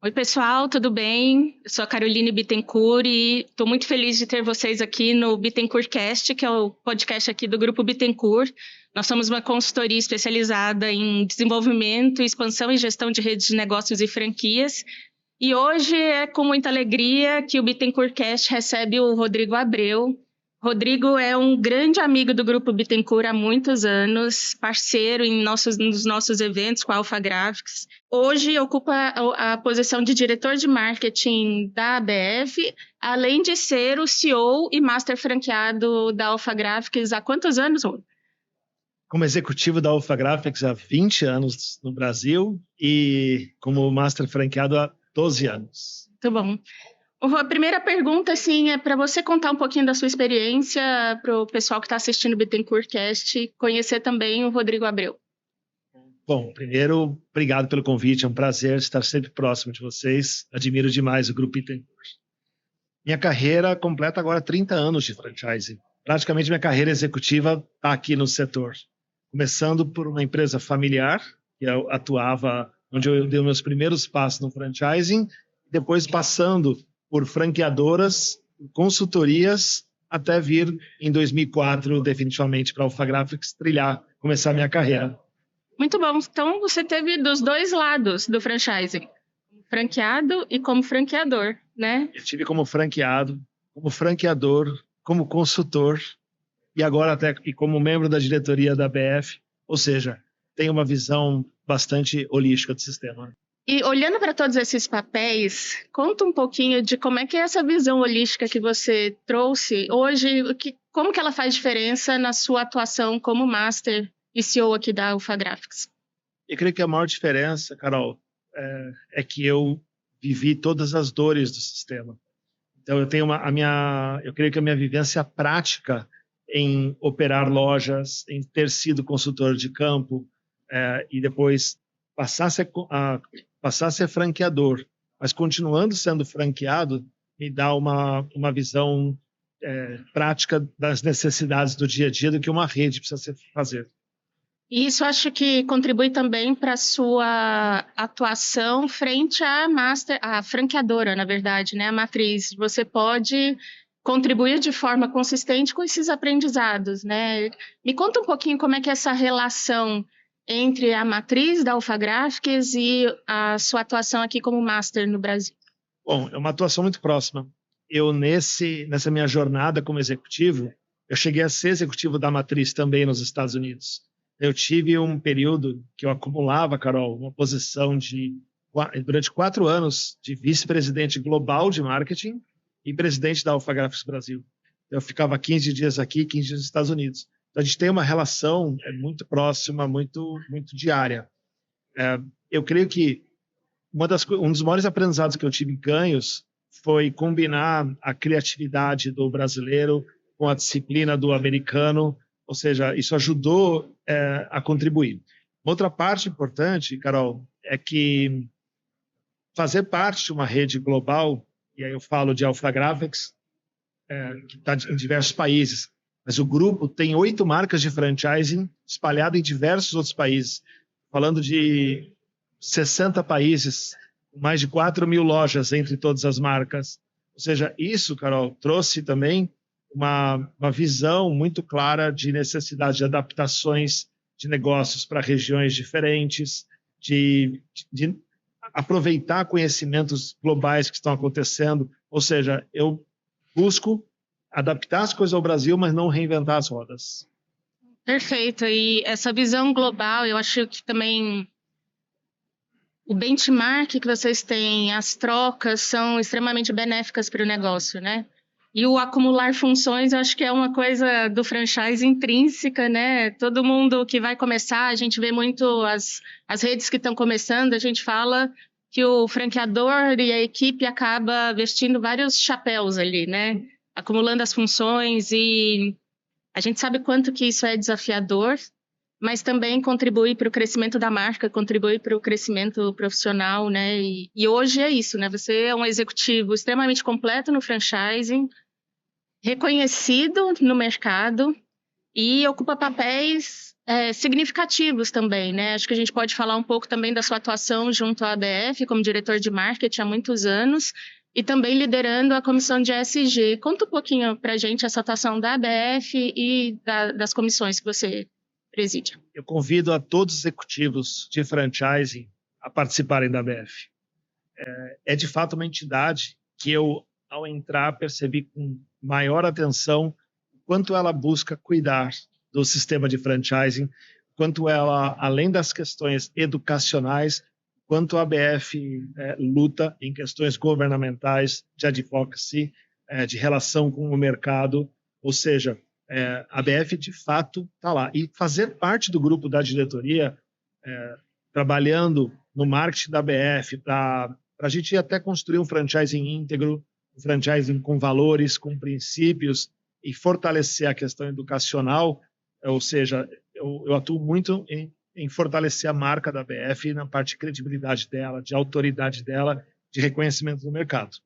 Oi, pessoal, tudo bem? Eu sou a Caroline Bittencourt e estou muito feliz de ter vocês aqui no Bittencourt Cast, que é o podcast aqui do Grupo Bittencourt. Nós somos uma consultoria especializada em desenvolvimento, expansão e gestão de redes de negócios e franquias. E hoje é com muita alegria que o Bittencourt Cast recebe o Rodrigo Abreu. Rodrigo é um grande amigo do Grupo Bittencourt há muitos anos, parceiro nos nossos eventos com a Alpha Graphics. Hoje ocupa a posição de diretor de marketing da ABF, além de ser o CEO e master franqueado da Alpha Graphics há quantos anos, Rô? Como executivo da Alpha Graphics há 20 anos no Brasil e como master franqueado há 12 anos. Muito bom. A primeira pergunta, assim, é para você contar um pouquinho da sua experiência para o pessoal que está assistindo o Bittencourt Cast, conhecer também o Rodrigo Abreu. Bom, primeiro, obrigado pelo convite, é um prazer estar sempre próximo de vocês, admiro demais o Grupo Bittencourt. Minha carreira completa agora 30 anos de franchising. Praticamente minha carreira executiva está aqui no setor. Começando por uma empresa familiar, que eu atuava, onde eu dei meus primeiros passos no franchising, depois passando por franqueadoras, consultorias, até vir em 2004 definitivamente para a Alpha Graphics começar a minha carreira. Muito bom. Então você teve dos dois lados do franchising, franqueado e como franqueador, né? Eu tive como franqueado, como franqueador, como consultor e agora até como membro da diretoria da BF, ou seja, tenho uma visão bastante holística do sistema. E olhando para todos esses papéis, conta um pouquinho de como é que é essa visão holística que você trouxe hoje, como que ela faz diferença na sua atuação como Master e CEO aqui da Alpha Graphics? Eu creio que a maior diferença, Carol, é que eu vivi todas as dores do sistema. Então eu tenho eu creio que a minha vivência prática em operar lojas, em ter sido consultor de campo e depois passar a ser franqueador, mas continuando sendo franqueado, me dá uma visão prática das necessidades do dia a dia do que uma rede precisa fazer. E isso acho que contribui também para a sua atuação frente à franqueadora, na verdade, né? A matriz. Você pode contribuir de forma consistente com esses aprendizados, né? Me conta um pouquinho como é que é essa relação entre a matriz da Alpha Graphics e a sua atuação aqui como Master no Brasil. Bom, é uma atuação muito próxima. Eu, nessa minha jornada como executivo, eu cheguei a ser executivo da matriz também nos Estados Unidos. Eu tive um período que eu acumulava, Carol, uma posição durante 4 anos de vice-presidente global de marketing e presidente da Alpha Graphics Brasil. Eu ficava 15 dias aqui, 15 dias nos Estados Unidos. Então, a gente tem uma relação muito próxima, muito diária. Eu creio que um dos maiores aprendizados que eu tive em ganhos foi combinar a criatividade do brasileiro com a disciplina do americano, ou seja, isso ajudou a contribuir. Outra parte importante, Carol, é que fazer parte de uma rede global, e aí eu falo de Alpha Graphics, que está em diversos países, mas o grupo tem 8 marcas de franchising espalhadas em diversos outros países, falando de 60 países, mais de 4.000 lojas entre todas as marcas. Ou seja, isso, Carol, trouxe também uma visão muito clara de necessidade de adaptações de negócios para regiões diferentes, de aproveitar conhecimentos globais que estão acontecendo. Ou seja, eu busco adaptar as coisas ao Brasil, mas não reinventar as rodas. Perfeito. E essa visão global, eu acho que também o benchmark que vocês têm, as trocas são extremamente benéficas para o negócio, né? E o acumular funções, eu acho que é uma coisa do franchise intrínseca, né? Todo mundo que vai começar, a gente vê muito as redes que estão começando, a gente fala que o franqueador e a equipe acaba vestindo vários chapéus ali, né? Acumulando as funções e a gente sabe quanto que isso é desafiador, mas também contribui para o crescimento da marca, contribui para o crescimento profissional, né? E hoje é isso, né? Você é um executivo extremamente completo no franchising, reconhecido no mercado e ocupa papéis significativos também, né? Acho que a gente pode falar um pouco também da sua atuação junto à ABF como diretor de marketing há muitos anos e também liderando a comissão de ESG. Conta um pouquinho para a gente essa atuação da ABF e das comissões que você preside. Eu convido a todos os executivos de franchising a participarem da ABF. É de fato uma entidade que eu, ao entrar, percebi com maior atenção o quanto ela busca cuidar do sistema de franchising, quanto ela, além das questões educacionais, quanto a ABF luta em questões governamentais, de advocacy, de relação com o mercado, ou seja, a ABF de fato está lá. E fazer parte do grupo da diretoria, trabalhando no marketing da ABF, para a gente até construir um franchising íntegro, um franchising com valores, com princípios, e fortalecer a questão educacional, ou seja, eu atuo muito em fortalecer a marca da ABF na parte de credibilidade dela, de autoridade dela, de reconhecimento do mercado.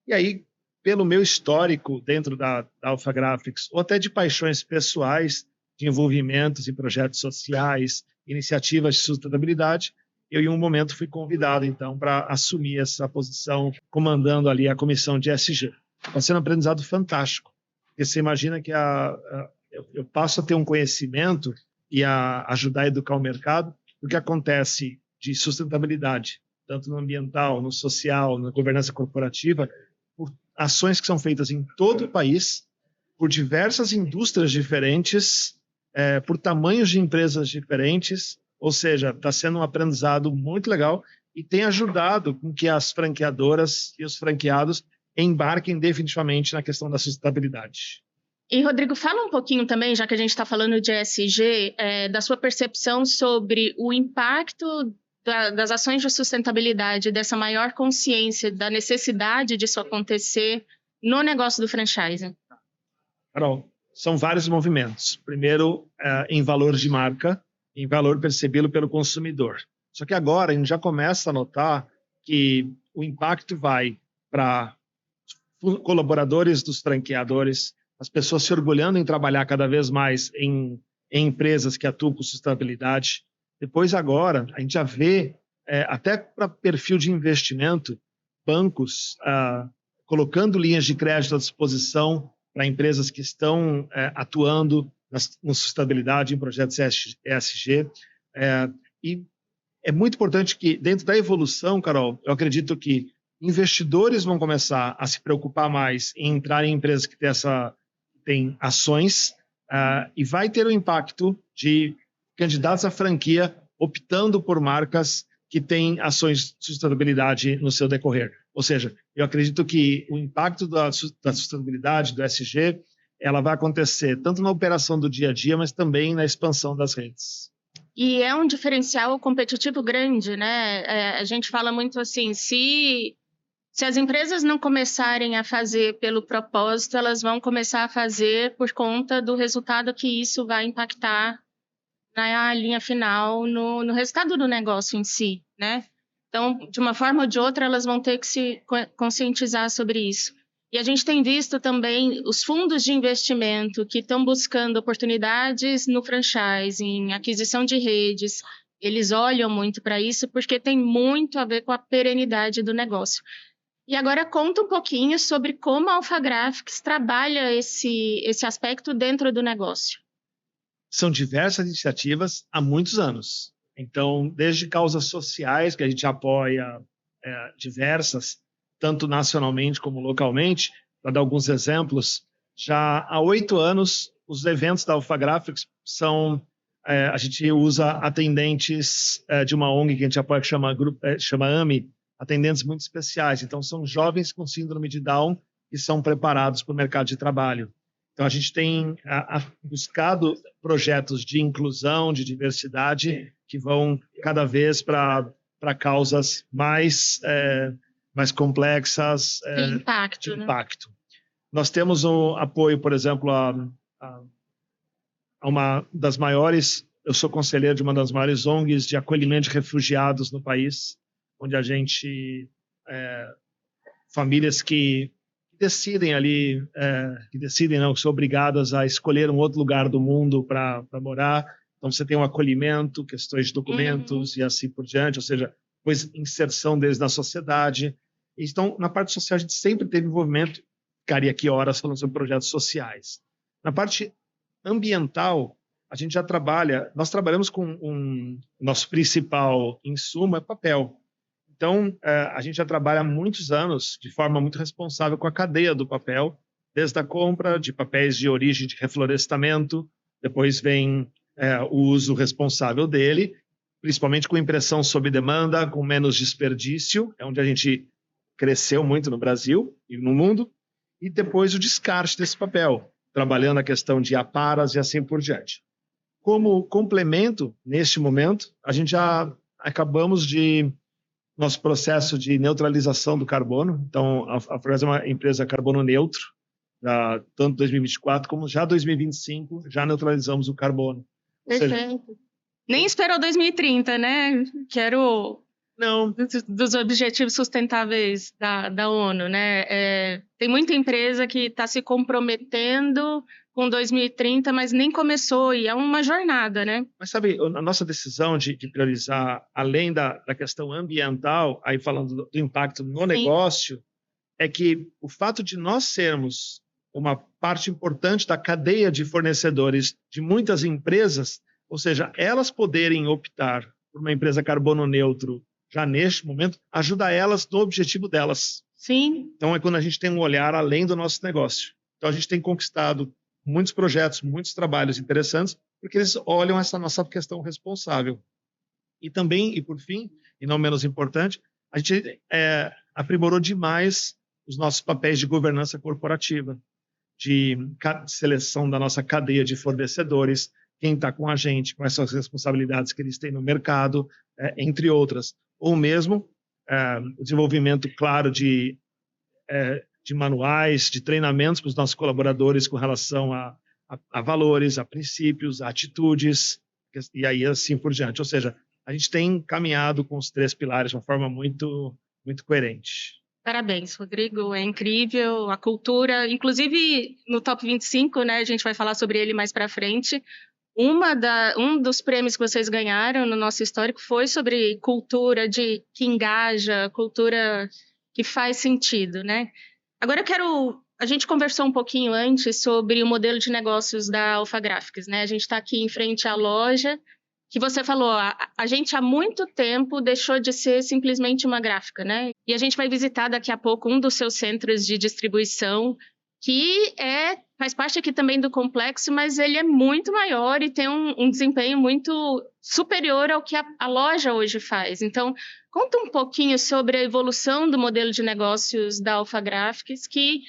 E aí, pelo meu histórico dentro da Alpha Graphics, ou até de paixões pessoais, de envolvimentos em projetos sociais, iniciativas de sustentabilidade, eu em um momento fui convidado, então, para assumir essa posição, comandando ali a comissão de ESG. Está sendo um aprendizado fantástico, porque você imagina que eu passo a ter um conhecimento e a ajudar a educar o mercado do que acontece de sustentabilidade, tanto no ambiental, no social, na governança corporativa, por ações que são feitas em todo o país, por diversas indústrias diferentes, por tamanhos de empresas diferentes, ou seja, está sendo um aprendizado muito legal e tem ajudado com que as franqueadoras e os franqueados embarquem definitivamente na questão da sustentabilidade. E, Rodrigo, fala um pouquinho também, já que a gente está falando de ESG, da sua percepção sobre o impacto das ações de sustentabilidade, dessa maior consciência da necessidade disso acontecer no negócio do franchising. Carol, são vários movimentos. Primeiro, em valor de marca, em valor percebido pelo consumidor. Só que agora a gente já começa a notar que o impacto vai para colaboradores dos franqueadores, as pessoas se orgulhando em trabalhar cada vez mais em empresas que atuam com sustentabilidade. Depois, agora, a gente já vê, até para perfil de investimento, bancos colocando linhas de crédito à disposição para empresas que estão atuando na sustentabilidade, em projetos ESG. E é muito importante que, dentro da evolução, Carol, eu acredito que investidores vão começar a se preocupar mais em entrar em empresas que têm ações e vai ter o impacto de candidatos à franquia optando por marcas que têm ações de sustentabilidade no seu decorrer. Ou seja, eu acredito que o impacto da sustentabilidade, do ESG, ela vai acontecer tanto na operação do dia a dia, mas também na expansão das redes. E é um diferencial competitivo grande, né? A gente fala muito assim, se as empresas não começarem a fazer pelo propósito, elas vão começar a fazer por conta do resultado que isso vai impactar na linha final, no resultado do negócio em si, né? Então, de uma forma ou de outra, elas vão ter que se conscientizar sobre isso. E a gente tem visto também os fundos de investimento que estão buscando oportunidades no franchising, aquisição de redes, eles olham muito para isso porque tem muito a ver com a perenidade do negócio. E agora conta um pouquinho sobre como a Alpha Graphics trabalha esse aspecto dentro do negócio. São diversas iniciativas há muitos anos. Então, desde causas sociais, que a gente apoia diversas, tanto nacionalmente como localmente, para dar alguns exemplos, já há 8 anos, os eventos da Alpha Graphics são... a gente usa atendentes de uma ONG que a gente apoia, que chama AMI, atendentes muito especiais. Então, são jovens com síndrome de Down que são preparados para o mercado de trabalho. Então, a gente tem buscado projetos de inclusão, de diversidade, que vão cada vez para causas mais complexas. De impacto. De impacto. Né? Nós temos o apoio, por exemplo, a uma das maiores... Eu sou conselheiro de uma das maiores ONGs de acolhimento de refugiados no país, onde a gente... famílias que decidem que são obrigadas a escolher um outro lugar do mundo para morar, Então, você tem um acolhimento, questões de documentos e assim por diante, ou seja, depois inserção deles na sociedade. Então, na parte social, a gente sempre teve envolvimento, ficaria aqui horas falando sobre projetos sociais. Na parte ambiental, a gente já trabalha, nós trabalhamos com nosso principal insumo é papel. Então, a gente já trabalha há muitos anos de forma muito responsável com a cadeia do papel, desde a compra de papéis de origem de reflorestamento, depois vem o uso responsável dele, principalmente com impressão sob demanda, com menos desperdício, é onde a gente cresceu muito no Brasil e no mundo, e depois o descarte desse papel, trabalhando a questão de aparas e assim por diante. Como complemento, neste momento, a gente já acabamos de nosso processo de neutralização do carbono. Então, a Fugaz é uma empresa carbono neutro, tanto 2024 como já 2025, já neutralizamos o carbono. Perfeito. Nem esperou 2030, né? Quero... Não. Dos objetivos sustentáveis da ONU, né? Tem muita empresa que está se comprometendo com 2030, mas nem começou, e é uma jornada, né? Mas sabe, a nossa decisão de priorizar, além da questão ambiental, aí falando do impacto no negócio, é que o fato de nós sermos uma parte importante da cadeia de fornecedores de muitas empresas, ou seja, elas poderem optar por uma empresa carbono neutro já neste momento, ajuda elas no objetivo delas. Sim. Então, é quando a gente tem um olhar além do nosso negócio. Então, a gente tem conquistado muitos projetos, muitos trabalhos interessantes, porque eles olham essa nossa questão responsável. E também, e por fim, e não menos importante, a gente aprimorou demais os nossos papéis de governança corporativa, de seleção da nossa cadeia de fornecedores, quem está com a gente, quais são as responsabilidades que eles têm no mercado, entre outras. Ou mesmo o desenvolvimento, claro, de manuais, de treinamentos para os nossos colaboradores com relação a valores, a princípios, a atitudes, e aí assim por diante. Ou seja, a gente tem caminhado com os 3 pilares de uma forma muito, muito coerente. Parabéns, Rodrigo, é incrível a cultura, inclusive no Top 25, né, a gente vai falar sobre ele mais para frente. Um dos prêmios que vocês ganharam no nosso histórico foi sobre cultura que engaja, cultura que faz sentido, né? Agora a gente conversou um pouquinho antes sobre o modelo de negócios da Alpha Graphics, né? A gente está aqui em frente à loja, que você falou, a gente há muito tempo deixou de ser simplesmente uma gráfica, né? E a gente vai visitar daqui a pouco um dos seus centros de distribuição, que faz parte aqui também do complexo, mas ele é muito maior e tem um desempenho muito superior ao que a loja hoje faz. Então, conta um pouquinho sobre a evolução do modelo de negócios da Alpha Graphics, que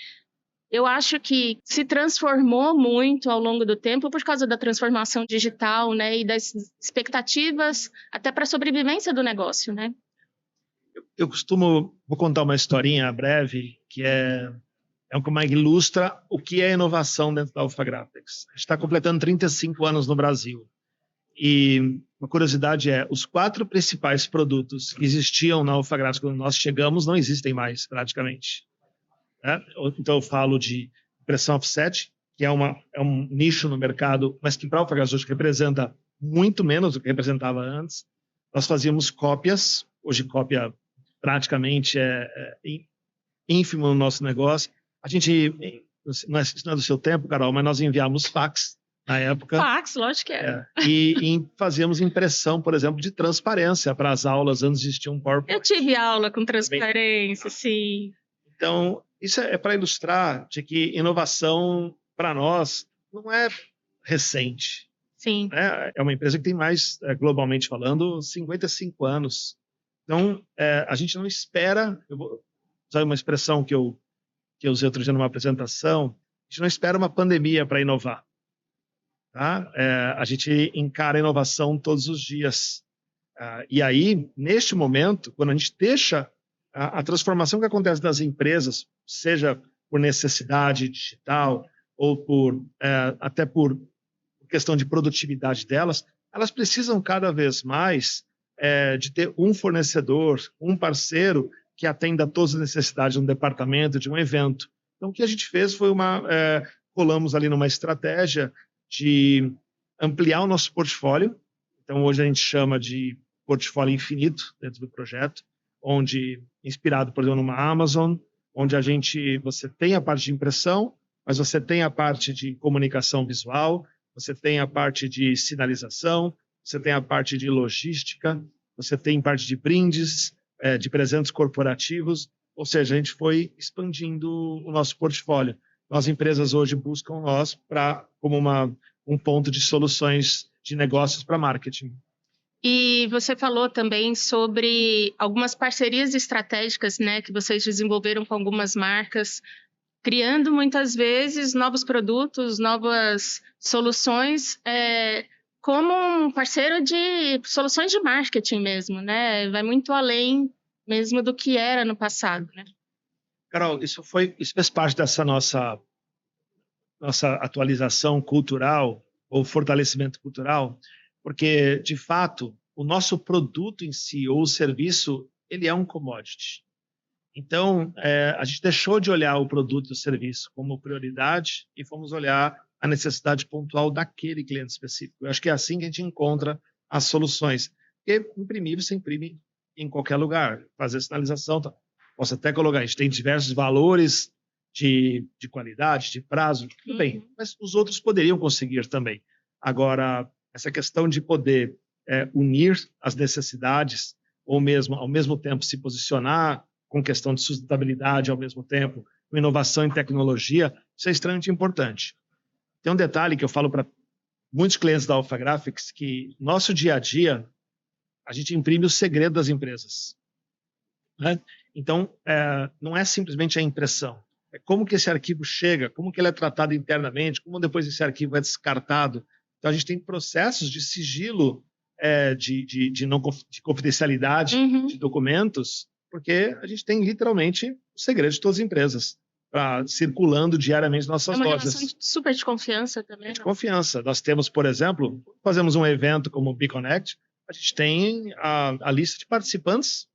eu acho que se transformou muito ao longo do tempo por causa da transformação digital, né, e das expectativas até para a sobrevivência do negócio, né? Vou contar uma historinha breve, que é uma que ilustra o que é inovação dentro da Alpha Graphics. A gente está completando 35 anos no Brasil. E uma curiosidade os 4 principais produtos que existiam na Alpha Graphics quando nós chegamos não existem mais, praticamente. Então, eu falo de impressão offset, que é um nicho no mercado, mas que para a Alpha Graphics hoje representa muito menos do que representava antes. Nós fazíamos cópias, hoje cópia praticamente ínfimo no nosso negócio. A gente, não é do seu tempo, Carol, mas nós enviávamos fax na época. Fax, lógico que é. E fazíamos impressão, por exemplo, de transparência para as aulas, antes de existir um PowerPoint. Eu tive aula com transparência, sim. Então, isso é para ilustrar de que inovação, para nós, não é recente. Sim. É uma empresa que tem mais, globalmente falando, 55 anos. Então, a gente não espera, eu vou usar uma expressão que eu usei outro dia numa apresentação, a gente não espera uma pandemia para inovar. Tá? A gente encara a inovação todos os dias. E aí, neste momento, quando a gente deixa a transformação que acontece das empresas, seja por necessidade digital ou até por questão de produtividade delas, elas precisam cada vez mais de ter um fornecedor, um parceiro que atenda a todas as necessidades de um departamento, de um evento. Então, o que a gente fez foi colamos ali numa estratégia de ampliar o nosso portfólio. Então, hoje a gente chama de portfólio infinito dentro do projeto, onde, inspirado, por exemplo, numa Amazon, onde você tem a parte de impressão, mas você tem a parte de comunicação visual, você tem a parte de sinalização, você tem a parte de logística, você tem parte de brindes, de presentes corporativos, ou seja, a gente foi expandindo o nosso portfólio. As empresas hoje buscam nós como um ponto de soluções de negócios para marketing. E você falou também sobre algumas parcerias estratégicas, né, que vocês desenvolveram com algumas marcas, criando muitas vezes novos produtos, novas soluções, como um parceiro de soluções de marketing mesmo, né? Vai muito além mesmo do que era no passado, né? Carol, isso fez parte dessa nossa atualização cultural ou fortalecimento cultural, porque, de fato, o nosso produto em si ou o serviço, ele é um commodity. Então, a gente deixou de olhar o produto e o serviço como prioridade e fomos olhar a necessidade pontual daquele cliente específico. Eu acho que é assim que a gente encontra as soluções. Porque imprimir, você imprime em qualquer lugar. Fazer sinalização, tá. Posso até colocar, a gente tem diversos valores de qualidade, de prazo, tudo bem, mas os outros poderiam conseguir também. Agora, essa questão de poder unir as necessidades, ou mesmo, ao mesmo tempo, se posicionar com questão de sustentabilidade, ao mesmo tempo, com inovação em tecnologia, isso é extremamente importante. Tem um detalhe que eu falo para muitos clientes da Alpha Graphics, que nosso dia a dia, a gente imprime o segredo das empresas, né? Então, não é simplesmente a impressão, é como que esse arquivo chega, como que ele é tratado internamente, como depois esse arquivo é descartado. Então, a gente tem processos de sigilo, de confidencialidade de documentos, porque a gente tem literalmente o segredo de todas as empresas circulando diariamente nas nossas lojas. É uma relação super de confiança também. De confiança. Nós temos, por exemplo, fazemos um evento como o BeConnect, a gente tem a lista de participantes,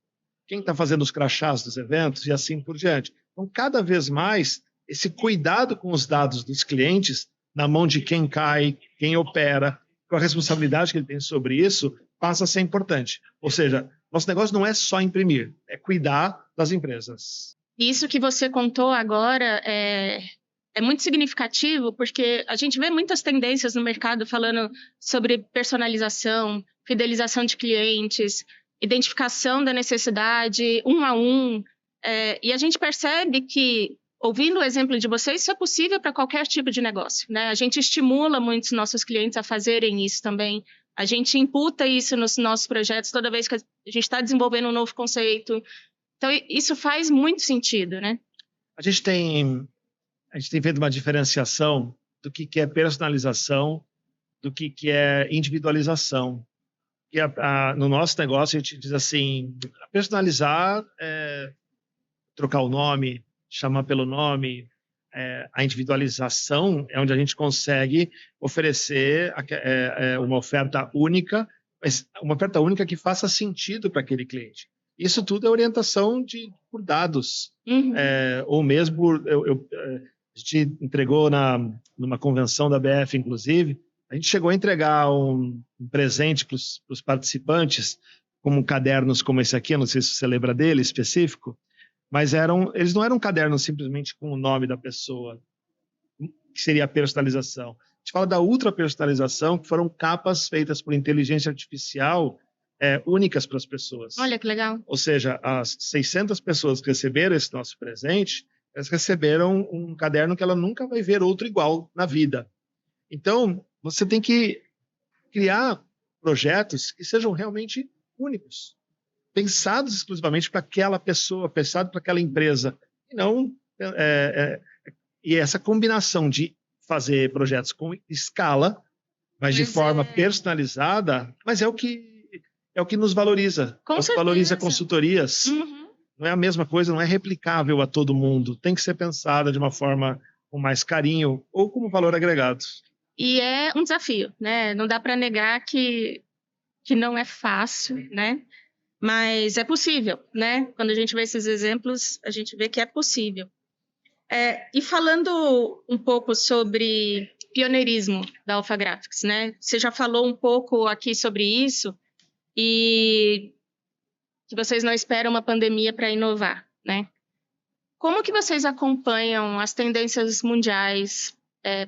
quem está fazendo os crachás dos eventos e assim por diante. Então, cada vez mais, esse cuidado com os dados dos clientes, na mão de quem cai, quem opera, com a responsabilidade que ele tem sobre isso, passa a ser importante. Ou seja, nosso negócio não é só imprimir, é cuidar das empresas. Isso que você contou agora é muito significativo, porque a gente vê muitas tendências no mercado falando sobre personalização, fidelização de clientes, identificação da necessidade, um a um. E a gente percebe que, ouvindo o exemplo de vocês, isso é possível para qualquer tipo de negócio, né? A gente estimula muitos nossos clientes a fazerem isso também. A gente imputa isso nos nossos projetos toda vez que a gente está desenvolvendo um novo conceito. Então, isso faz muito sentido, né? A gente tem feito uma diferenciação do que é personalização, do que é individualização. E no nosso negócio, a gente diz assim, personalizar é trocar o nome, chamar pelo nome. A individualização é onde a gente consegue oferecer uma oferta única, mas uma oferta única que faça sentido para aquele cliente. Isso tudo é orientação por dados. Ou mesmo, a gente entregou numa convenção da BF, inclusive, a gente chegou a entregar um presente para os participantes, como cadernos como esse aqui, não sei se você lembra dele, específico, mas eles não eram cadernos simplesmente com o nome da pessoa, que seria a personalização. A gente fala da ultra-personalização, que foram capas feitas por inteligência artificial únicas para as pessoas. Olha que legal. Ou seja, as 600 pessoas que receberam esse nosso presente, elas receberam um caderno que ela nunca vai ver outro igual na vida. Então, você tem que criar projetos que sejam realmente únicos, pensados exclusivamente para aquela pessoa, pensados para aquela empresa. E não e essa combinação de fazer projetos com escala, mas de forma personalizada, mas é o que nos valoriza. Com certeza. Valoriza consultorias. Não é a mesma coisa, não é replicável a todo mundo. Tem que ser pensada de uma forma com mais carinho ou como valor agregado. E é um desafio, né? Não dá para negar que não é fácil, né? Mas é possível, né? Quando a gente vê esses exemplos, a gente vê que é possível. E falando um pouco sobre pioneirismo da Alpha Graphics, né? Você já falou um pouco aqui sobre isso e que vocês não esperam uma pandemia para inovar, né? Como que vocês acompanham as tendências mundiais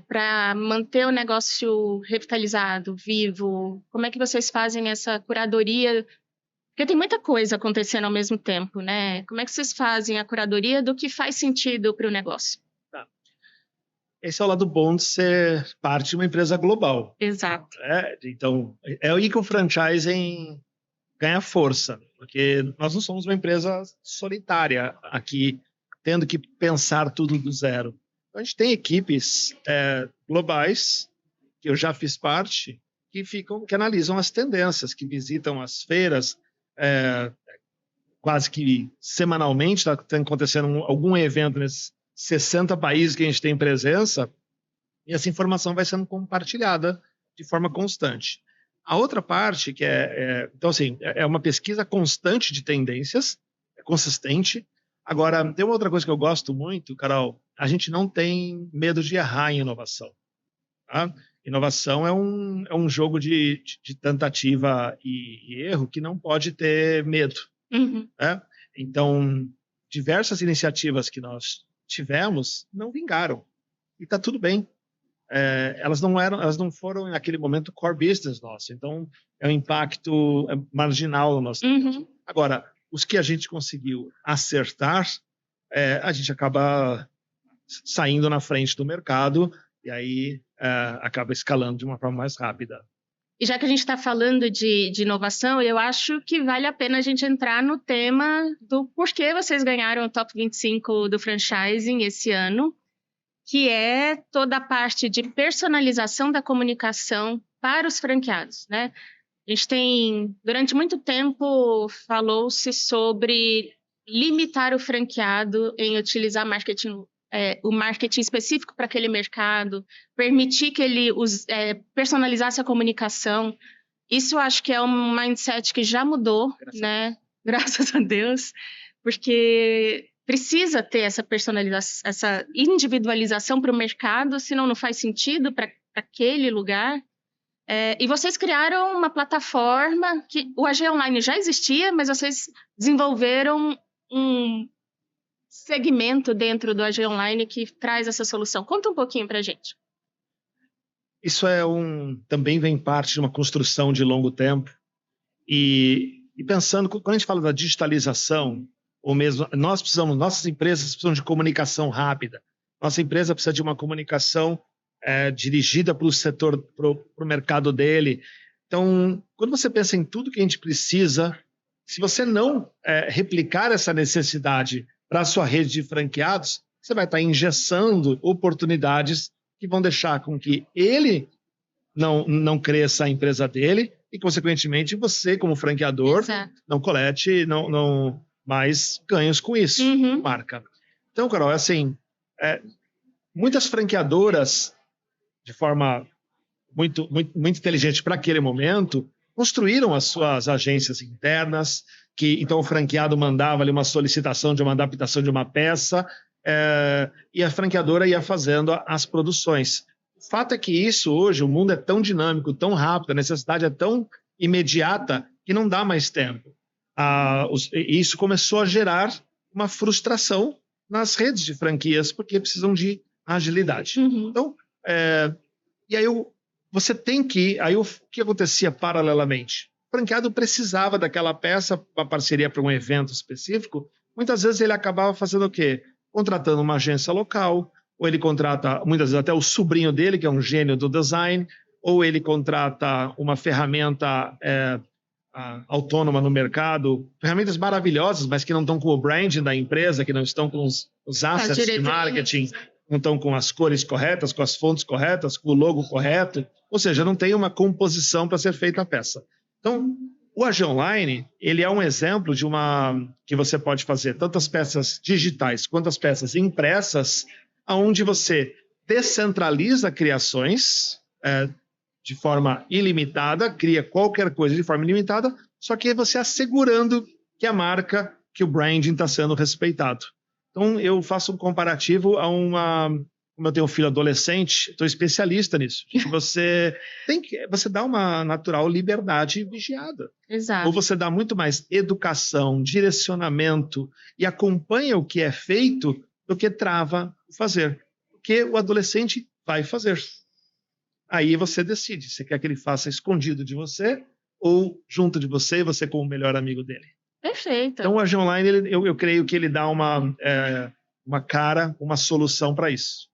para manter o negócio revitalizado, vivo? Como é que vocês fazem essa curadoria? Porque tem muita coisa acontecendo ao mesmo tempo, né? Como é que vocês fazem a curadoria do que faz sentido para o negócio? Tá. Esse é o lado bom de ser parte de uma empresa global. Exato. Então, é aí que o franchising ganha força, porque nós não somos uma empresa solitária aqui, tendo que pensar tudo do zero. Então, a gente tem equipes globais, que eu já fiz parte, que analisam as tendências, que visitam as feiras, quase que semanalmente, está acontecendo algum evento nesses 60 países que a gente tem presença, e essa informação vai sendo compartilhada de forma constante. A outra parte, então, assim, é uma pesquisa constante de tendências, consistente. Agora, tem uma outra coisa que eu gosto muito, Carol, a gente não tem medo de errar em inovação. Tá? Inovação é um jogo de tentativa e erro que não pode ter medo. Uhum. Né? Então, diversas iniciativas que nós tivemos não vingaram. E está tudo bem. Elas não foram naquele momento core business nosso. Então, é um impacto marginal no nosso negócio. Uhum. Agora, os que a gente conseguiu acertar, a gente acaba saindo na frente do mercado e aí acaba escalando de uma forma mais rápida. E já que a gente está falando de inovação, eu acho que vale a pena a gente entrar no tema do porquê vocês ganharam o Top 25 do franchising esse ano, que é toda a parte de personalização da comunicação para os franqueados, né? A gente tem, durante muito tempo, falou-se sobre limitar o franqueado em utilizar o marketing específico para aquele mercado, permitir que ele personalizasse a comunicação. Isso eu acho que é um mindset que já mudou, né? Graças a Deus, porque precisa ter essa personalização, essa individualização para o mercado, senão não faz sentido para aquele lugar. E vocês criaram uma plataforma que o AG Online já existia, mas vocês desenvolveram um segmento dentro do AG Online que traz essa solução. Conta um pouquinho para a gente. Isso também vem parte de uma construção de longo tempo. E pensando, quando a gente fala da digitalização, ou mesmo nossas empresas precisam de comunicação rápida. Nossa empresa precisa de uma comunicação dirigida para o setor, para o mercado dele. Então, quando você pensa em tudo que a gente precisa, se você não replicar essa necessidade para a sua rede de franqueados, você vai estar engessando oportunidades que vão deixar com que ele não cresça a empresa dele e, consequentemente, você, como franqueador, Exato. não colete não mais ganhos com isso, Uhum. marca. Então, Carol, muitas franqueadoras, de forma muito, muito, muito inteligente para aquele momento, construíram as suas agências internas, então o franqueado mandava ali uma solicitação de uma adaptação de uma peça e a franqueadora ia fazendo as produções. O fato é que isso hoje, o mundo é tão dinâmico, tão rápido, a necessidade é tão imediata que não dá mais tempo. E isso começou a gerar uma frustração nas redes de franquias, porque precisam de agilidade. Uhum. Então, e aí você tem que... Aí o que acontecia paralelamente? O franqueado precisava daquela peça, uma parceria para um evento específico, muitas vezes ele acabava fazendo o quê? Contratando uma agência local, ou ele contrata, muitas vezes, até o sobrinho dele, que é um gênio do design, ou ele contrata uma ferramenta autônoma no mercado, ferramentas maravilhosas, mas que não estão com o branding da empresa, que não estão com os assets de marketing, não estão com as cores corretas, com as fontes corretas, com o logo correto, ou seja, não tem uma composição para ser feita a peça. Então, o AG Online, ele é um exemplo de que você pode fazer tanto as peças digitais quanto as peças impressas, onde você descentraliza criações de forma ilimitada, cria qualquer coisa de forma ilimitada, só que você assegurando que a marca, que o branding está sendo respeitado. Então, eu faço um comparativo a como eu tenho um filho adolescente, estou especialista nisso. Você dá uma natural liberdade vigiada. Exato. Ou você dá muito mais educação, direcionamento e acompanha o que é feito do que trava o fazer. Porque o adolescente vai fazer. Aí você decide se quer que ele faça escondido de você ou junto de você, você como o melhor amigo dele. Perfeito. Então o AG Online, eu creio que ele dá uma solução para isso.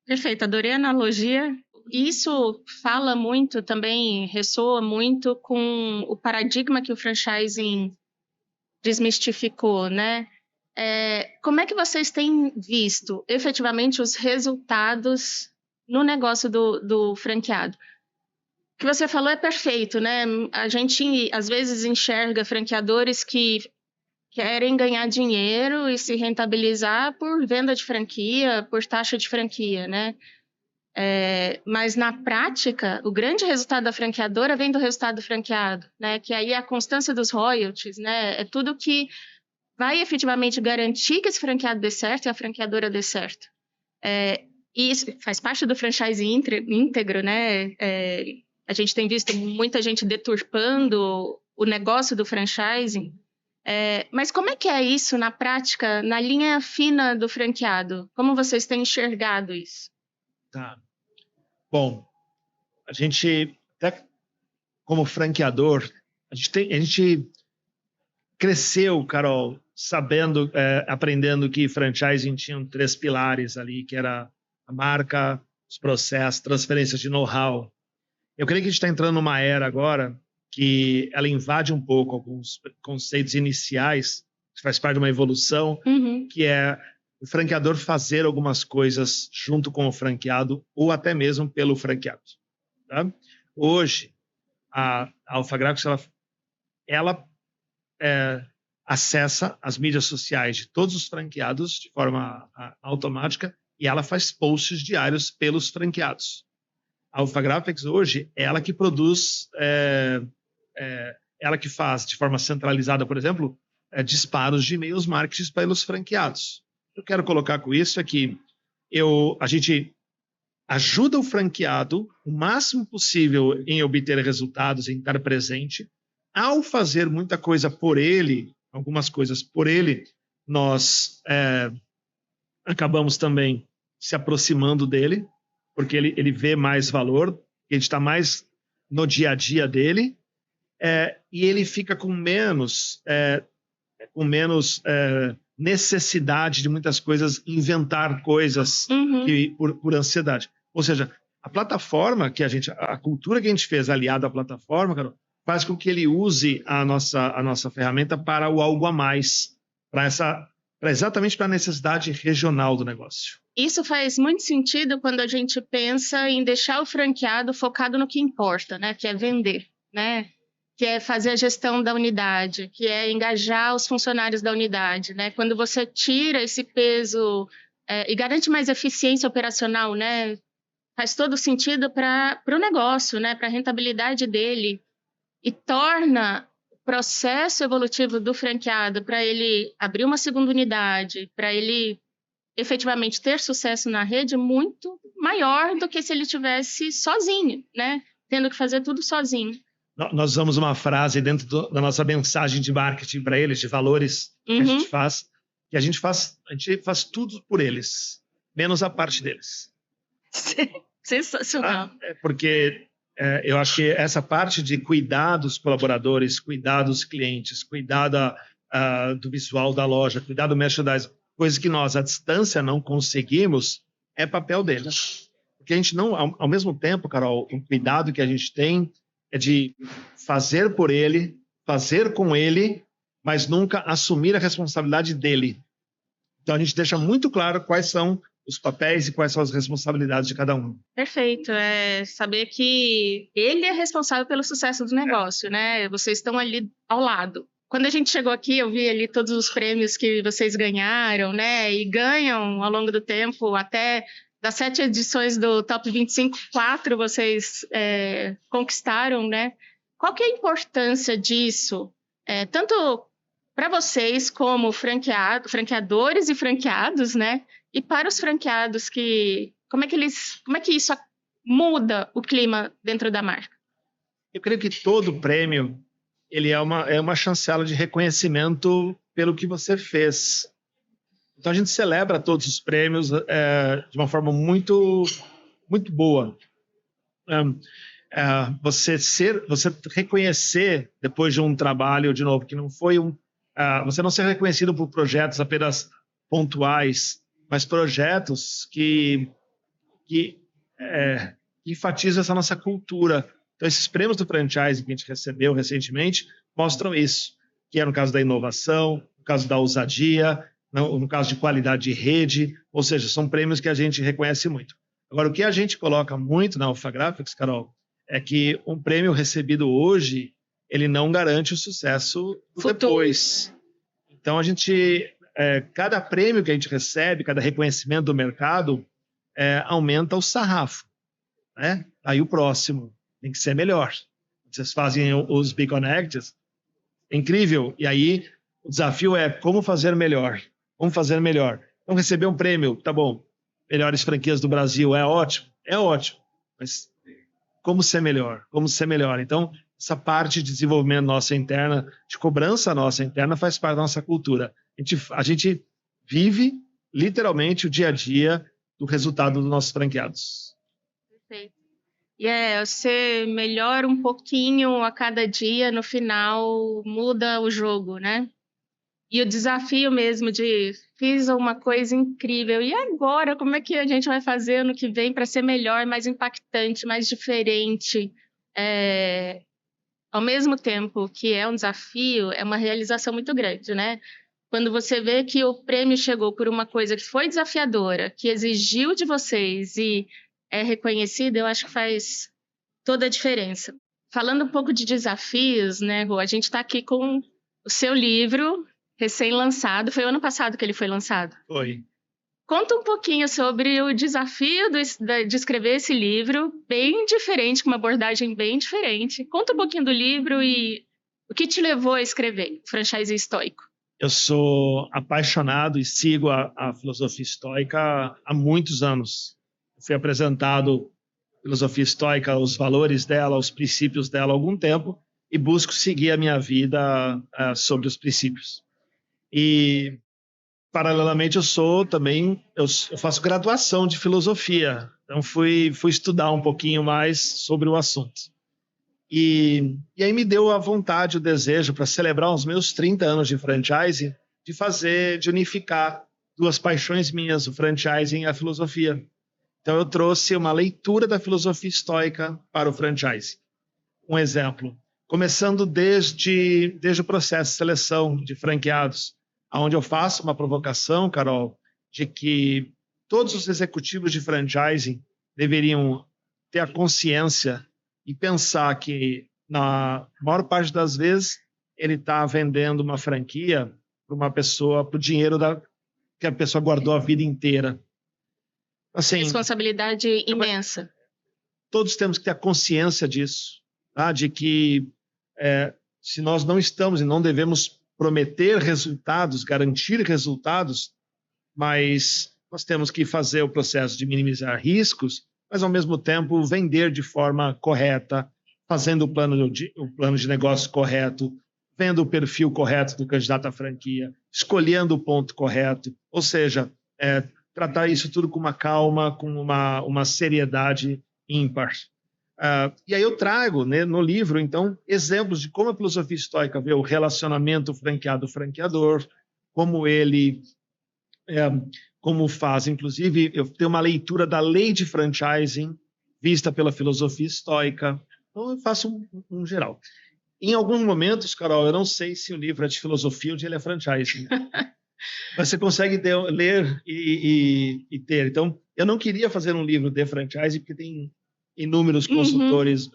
Perfeito, adorei a analogia. Isso fala muito também, ressoa muito com o paradigma que o franchising desmistificou, né? Como é que vocês têm visto efetivamente os resultados no negócio do franqueado? O que você falou é perfeito, né? A gente às vezes enxerga franqueadores que querem ganhar dinheiro e se rentabilizar por venda de franquia, por taxa de franquia, né? Mas na prática, o grande resultado da franqueadora vem do resultado do franqueado, né? Que aí é a constância dos royalties, né? É tudo que vai efetivamente garantir que esse franqueado dê certo e a franqueadora dê certo. E isso faz parte do franchise íntegro, né? A gente tem visto muita gente deturpando o negócio do franchising. Mas como é que é isso na prática, na linha fina do franqueado? Como vocês têm enxergado isso? Tá. Bom, a gente, até como franqueador, a gente cresceu, Carol, sabendo, aprendendo que franchising tinha 3 pilares ali, que era a marca, os processos, transferência de know-how. Eu creio que a gente está entrando numa era agora que ela invade um pouco alguns conceitos iniciais, que faz parte de uma evolução, que é o franqueador fazer algumas coisas junto com o franqueado ou até mesmo pelo franqueado. Tá? Hoje, a Alpha Graphics, ela acessa as mídias sociais de todos os franqueados de forma automática e ela faz posts diários pelos franqueados. A Alpha Graphics hoje é ela que produz, ela que faz de forma centralizada, por exemplo, disparos de e-mails marketing pelos franqueados. Eu quero colocar com isso é que a gente ajuda o franqueado o máximo possível em obter resultados, em estar presente. Ao fazer muita coisa por ele, algumas coisas por ele, nós acabamos também se aproximando dele, porque ele vê mais valor, a gente está mais no dia a dia dele, e ele fica com menos necessidade de muitas coisas, inventar coisas por ansiedade. Ou seja, a plataforma a cultura que a gente fez aliada à plataforma, Carol, faz com que ele use a nossa ferramenta para o algo a mais, exatamente para a necessidade regional do negócio. Isso faz muito sentido quando a gente pensa em deixar o franqueado focado no que importa, né? Que é vender, né? Que é fazer a gestão da unidade, que é engajar os funcionários da unidade, né? Quando você tira esse peso e garante mais eficiência operacional, né? Faz todo sentido para o negócio, né? Para a rentabilidade dele e torna o processo evolutivo do franqueado para ele abrir uma segunda unidade, para ele efetivamente ter sucesso na rede muito maior do que se ele tivesse sozinho, né? Tendo que fazer tudo sozinho. Nós usamos uma frase dentro da nossa mensagem de marketing para eles, de valores que a gente faz, que a gente faz tudo por eles, menos a parte deles. Sensacional. Porque eu acho que essa parte de cuidar dos colaboradores, cuidar dos clientes, cuidar do visual da loja, cuidar do merchandising, coisas que nós, à distância, não conseguimos, é papel deles. Porque a gente não, ao mesmo tempo, Carol, o cuidado que a gente tem é de fazer por ele, fazer com ele, mas nunca assumir a responsabilidade dele. Então, a gente deixa muito claro quais são os papéis e quais são as responsabilidades de cada um. Perfeito. É saber que ele é responsável pelo sucesso do negócio, né? Vocês estão ali ao lado. Quando a gente chegou aqui, eu vi ali todos os prêmios que vocês ganharam, né? E ganham ao longo do tempo, até das 7 edições do Top 25, 4 vocês conquistaram, né? Qual que é a importância disso? Tanto para vocês como franqueadores e franqueados, né? E para os franqueados como é que isso muda o clima dentro da marca? Eu creio que todo prêmio ele é uma chancela de reconhecimento pelo que você fez. Então a gente celebra todos os prêmios de uma forma muito boa. Você reconhecer depois de um trabalho, de novo, que não foi você não ser reconhecido por projetos apenas pontuais, mas projetos que enfatizam essa nossa cultura. Então, esses prêmios do franchise que a gente recebeu recentemente mostram isso, que é no caso da inovação, no caso da ousadia, no caso de qualidade de rede, ou seja, são prêmios que a gente reconhece muito. Agora, o que a gente coloca muito na Alpha Graphics, Carol, é que um prêmio recebido hoje, ele não garante o sucesso do depois. Então, cada prêmio que a gente recebe, cada reconhecimento do mercado, aumenta o sarrafo, né? Aí o próximo tem que ser melhor. Vocês fazem os Be Connects, é incrível. E aí o desafio é como fazer melhor. Como fazer melhor. Então, receber um prêmio, tá bom, melhores franquias do Brasil, é ótimo, mas como ser melhor? Como ser melhor? Então, essa parte de desenvolvimento nossa interna, de cobrança nossa interna, faz parte da nossa cultura. A gente vive, literalmente, o dia a dia do resultado dos nossos franqueados. Perfeito. E ser melhor um pouquinho a cada dia, no final, muda o jogo, né? E o desafio mesmo de fiz uma coisa incrível, e agora como é que a gente vai fazer ano que vem para ser melhor, mais impactante, mais diferente? Ao mesmo tempo que é um desafio, é uma realização muito grande, né? Quando você vê que o prêmio chegou por uma coisa que foi desafiadora, que exigiu de vocês e é reconhecida, eu acho que faz toda a diferença. Falando um pouco de desafios, né, Rô? A gente está aqui com o seu livro recém-lançado. Foi o ano passado que ele foi lançado. Foi. Conta um pouquinho sobre o desafio de escrever esse livro, bem diferente, com uma abordagem bem diferente. Conta um pouquinho do livro e o que te levou a escrever Franchise Estoico. Eu sou apaixonado e sigo a filosofia estoica há muitos anos. Eu fui apresentado a filosofia estoica, os valores dela, os princípios dela há algum tempo e busco seguir a minha vida sobre os princípios. E, paralelamente, eu faço graduação de filosofia. Então, fui estudar um pouquinho mais sobre o assunto. E aí me deu a vontade, o desejo, para celebrar os meus 30 anos de franchise, de unificar duas paixões minhas, o franchising e a filosofia. Então, eu trouxe uma leitura da filosofia estoica para o franchise. Um exemplo, começando desde o processo de seleção de franqueados, onde eu faço uma provocação, Carol, de que todos os executivos de franchising deveriam ter a consciência e pensar que, na maior parte das vezes, ele está vendendo uma franquia para uma pessoa, para o dinheiro que a pessoa guardou a vida inteira. Assim, responsabilidade imensa. Todos temos que ter a consciência disso, tá? De que se nós não estamos e não devemos prometer resultados, garantir resultados, mas nós temos que fazer o processo de minimizar riscos, mas ao mesmo tempo vender de forma correta, fazendo o plano de negócio correto, vendo o perfil correto do candidato à franquia, escolhendo o ponto correto, ou seja, tratar isso tudo com uma calma, com uma seriedade ímpar. E aí eu trago, né, no livro, então, exemplos de como a filosofia estoica vê o relacionamento franqueado-franqueador, como ele como faz. Inclusive, eu tenho uma leitura da lei de franchising vista pela filosofia estoica. Então, eu faço um geral. Em alguns momentos, Carol, eu não sei se o livro é de filosofia ou de ele é franchising. Mas você consegue ler e ter. Então, eu não queria fazer um livro de franchising, porque tem inúmeros consultores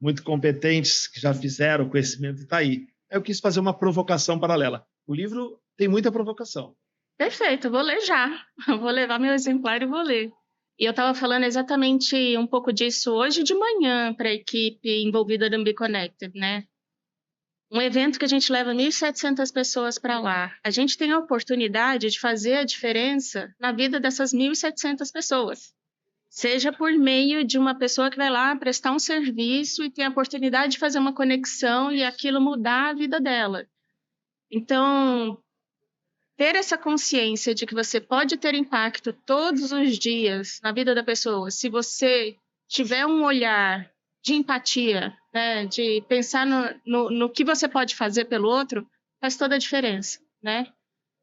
muito competentes que já fizeram, o conhecimento está aí. Eu quis fazer uma provocação paralela. O livro tem muita provocação. Perfeito, vou ler já. Vou levar meu exemplar e vou ler. E eu estava falando exatamente um pouco disso hoje de manhã para a equipe envolvida no Be Connected, né? Um evento que a gente leva 1.700 pessoas para lá. A gente tem a oportunidade de fazer a diferença na vida dessas 1.700 pessoas. Seja por meio de uma pessoa que vai lá prestar um serviço e tem a oportunidade de fazer uma conexão e aquilo mudar a vida dela. Então, ter essa consciência de que você pode ter impacto todos os dias na vida da pessoa, se você tiver um olhar de empatia, né, de pensar no que você pode fazer pelo outro, faz toda a diferença, né?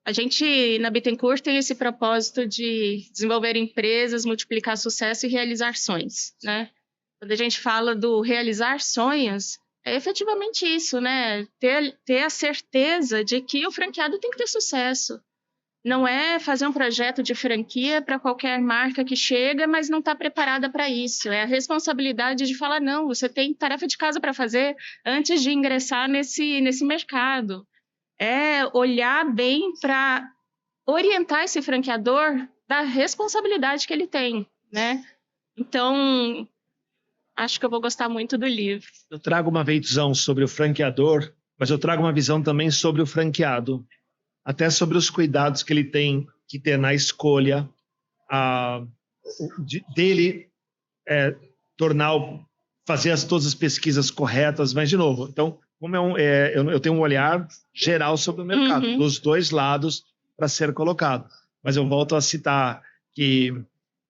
A gente, na Bittencourt, tem esse propósito de desenvolver empresas, multiplicar sucesso e realizar sonhos, né? Quando a gente fala do realizar sonhos, é efetivamente isso, né? Ter a certeza de que o franqueado tem que ter sucesso. Não é fazer um projeto de franquia para qualquer marca que chega, mas não está preparada para isso. É a responsabilidade de falar, não, você tem tarefa de casa para fazer antes de ingressar nesse mercado. É olhar bem para orientar esse franqueador da responsabilidade que ele tem, né? Então, acho que eu vou gostar muito do livro. Eu trago uma visão sobre o franqueador, mas eu trago uma visão também sobre o franqueado, até sobre os cuidados que ele tem que ter na escolha dele fazer todas as pesquisas corretas, mas de novo, então como eu tenho um olhar geral sobre o mercado, dos dois lados para ser colocado. Mas eu volto a citar que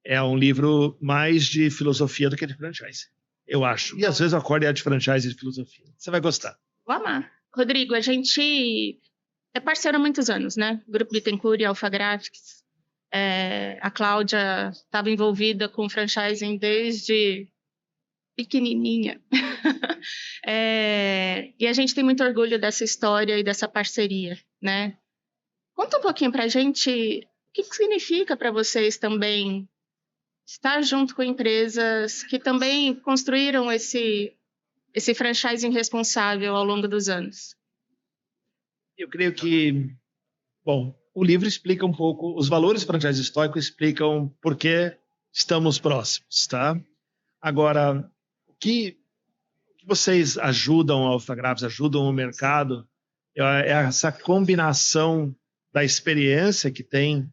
é um livro mais de filosofia do que de franchise, eu acho. E às vezes eu acordo de franchise e de filosofia. Você vai gostar. Vou amar. Rodrigo, a gente é parceiro há muitos anos, né? Grupo Bittencourt e Alpha Graphics. A Cláudia estava envolvida com franchising desde pequenininha. E a gente tem muito orgulho dessa história e dessa parceria, né? Conta um pouquinho para a gente o que significa para vocês também estar junto com empresas que também construíram esse franchising responsável ao longo dos anos. Eu creio que, bom, o livro explica um pouco, os valores do franchise histórico explicam por que estamos próximos, tá? Agora, o que vocês ajudam a Alpha Graphics, ajudam o mercado, é essa combinação da experiência que tem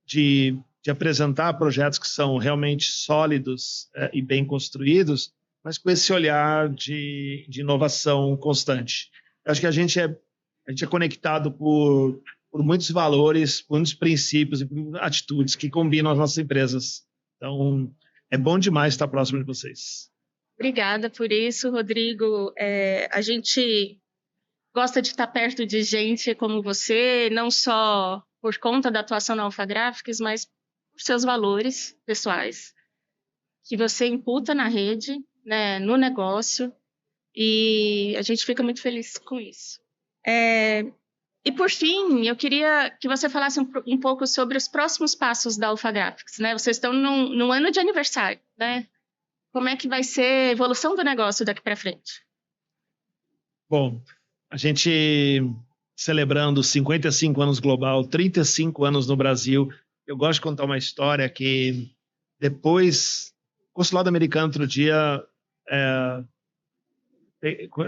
de apresentar projetos que são realmente sólidos e bem construídos, mas com esse olhar de inovação constante. Eu acho que a gente é conectado por muitos valores, por muitos princípios e por atitudes que combinam as nossas empresas. Então, é bom demais estar próximo de vocês. Obrigada por isso, Rodrigo. A gente gosta de estar perto de gente como você, não só por conta da atuação na Alpha Graphics, mas por seus valores pessoais, que você imputa na rede, né, no negócio, e a gente fica muito feliz com isso. E por fim, eu queria que você falasse um pouco sobre os próximos passos da Alpha Graphics, né? Vocês estão num ano de aniversário, né? Como é que vai ser a evolução do negócio daqui para frente? Bom, a gente celebrando 55 anos global, 35 anos no Brasil. Eu gosto de contar uma história que depois, o consulado americano outro dia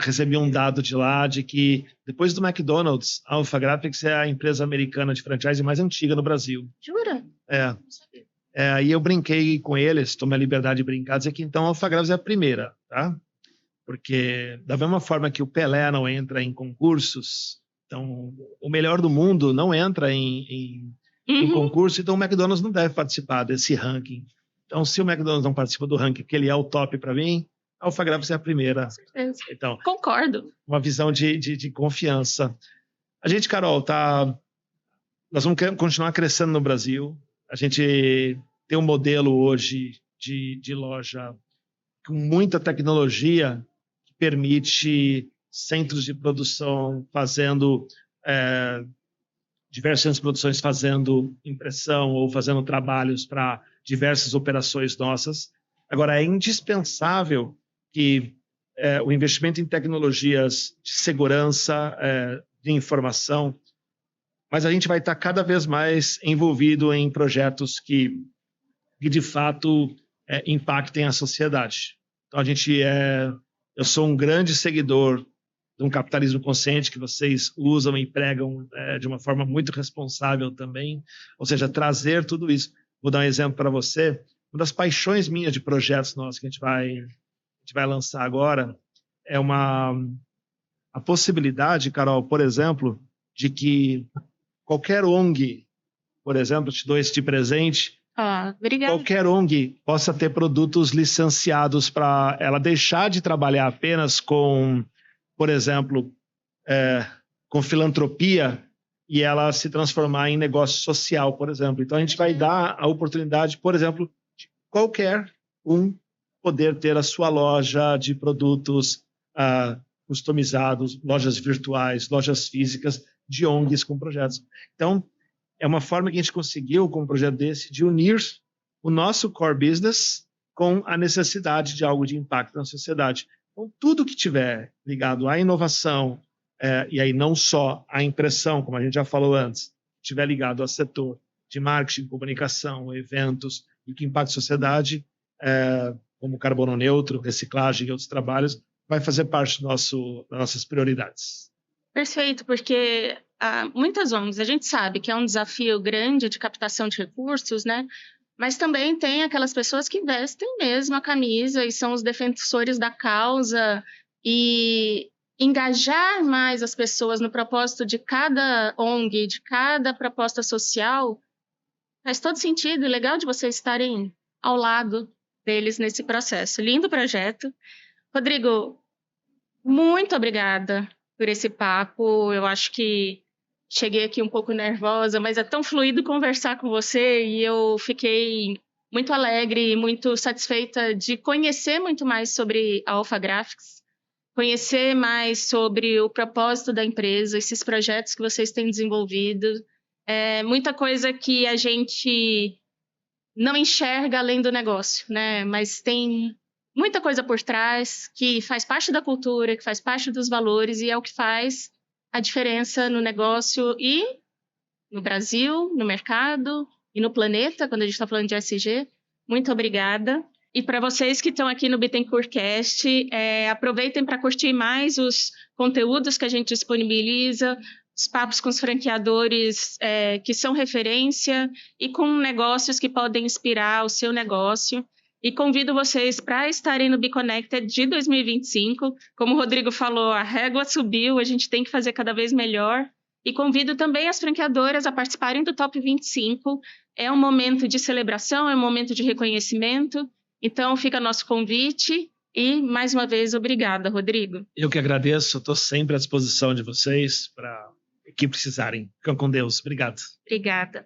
recebi um dado de lá de que depois do McDonald's, a Alpha Graphics é a empresa americana de franchise mais antiga no Brasil. Jura? Não sabia. Aí eu brinquei com eles, tomei a liberdade de brincar, dizer que então a Alpha Graphics é a primeira, tá? Porque da mesma forma que o Pelé não entra em concursos, então o melhor do mundo não entra em concurso, então o McDonald's não deve participar desse ranking. Então se o McDonald's não participa do ranking, porque ele é o top para mim, a Alpha Graphics é a primeira. Então, concordo. Uma visão de confiança. A gente, Carol, nós vamos continuar crescendo no Brasil. A gente tem um modelo hoje de loja com muita tecnologia que permite centros de produção fazendo diversos centros de produções fazendo impressão ou fazendo trabalhos para diversas operações nossas. Agora, é indispensável que o investimento em tecnologias de segurança, de informação, mas a gente vai estar cada vez mais envolvido em projetos que de fato impactem a sociedade. Então eu sou um grande seguidor de um capitalismo consciente que vocês usam e pregam de uma forma muito responsável também, ou seja, trazer tudo isso. Vou dar um exemplo para você. Uma das paixões minhas de projetos nossos que a gente vai lançar agora é a possibilidade, Carol, por exemplo, de que qualquer ONG, por exemplo, te dou este presente, obrigada. Qualquer ONG possa ter produtos licenciados para ela deixar de trabalhar apenas com, por exemplo, com filantropia e ela se transformar em negócio social, por exemplo. Então, a gente vai dar a oportunidade, por exemplo, de qualquer um poder ter a sua loja de produtos customizados, lojas virtuais, lojas físicas de ONGs com projetos. Então, é uma forma que a gente conseguiu, com um projeto desse, de unir o nosso core business com a necessidade de algo de impacto na sociedade. Então, tudo que tiver ligado à inovação, e aí não só à impressão, como a gente já falou antes, tiver ligado ao setor de marketing, comunicação, eventos, e que impacte a sociedade, como carbono neutro, reciclagem e outros trabalhos, vai fazer parte das nossas prioridades. Perfeito, porque muitas ONGs, a gente sabe que é um desafio grande de captação de recursos, né? Mas também tem aquelas pessoas que vestem mesmo a camisa e são os defensores da causa, e engajar mais as pessoas no propósito de cada ONG, de cada proposta social, faz todo sentido e legal de vocês estarem ao lado deles nesse processo. Lindo projeto. Rodrigo, muito obrigada por esse papo. Eu acho que cheguei aqui um pouco nervosa, mas é tão fluido conversar com você e eu fiquei muito alegre e muito satisfeita de conhecer muito mais sobre a Alpha Graphics, conhecer mais sobre o propósito da empresa, esses projetos que vocês têm desenvolvido. Muita coisa que a gente não enxerga além do negócio, né? Mas tem muita coisa por trás que faz parte da cultura, que faz parte dos valores e é o que faz a diferença no negócio e no Brasil, no mercado e no planeta, quando a gente está falando de ESG. Muito obrigada. E para vocês que estão aqui no BittenCourtCast, aproveitem para curtir mais os conteúdos que a gente disponibiliza, os papos com os franqueadores que são referência e com negócios que podem inspirar o seu negócio. E convido vocês para estarem no BeConnected de 2025. Como o Rodrigo falou, a régua subiu, a gente tem que fazer cada vez melhor. E convido também as franqueadoras a participarem do Top 25. É um momento de celebração, é um momento de reconhecimento. Então, fica nosso convite. E, mais uma vez, obrigada, Rodrigo. Eu que agradeço, estou sempre à disposição de vocês para o que precisarem. Ficam com Deus. Obrigado. Obrigada.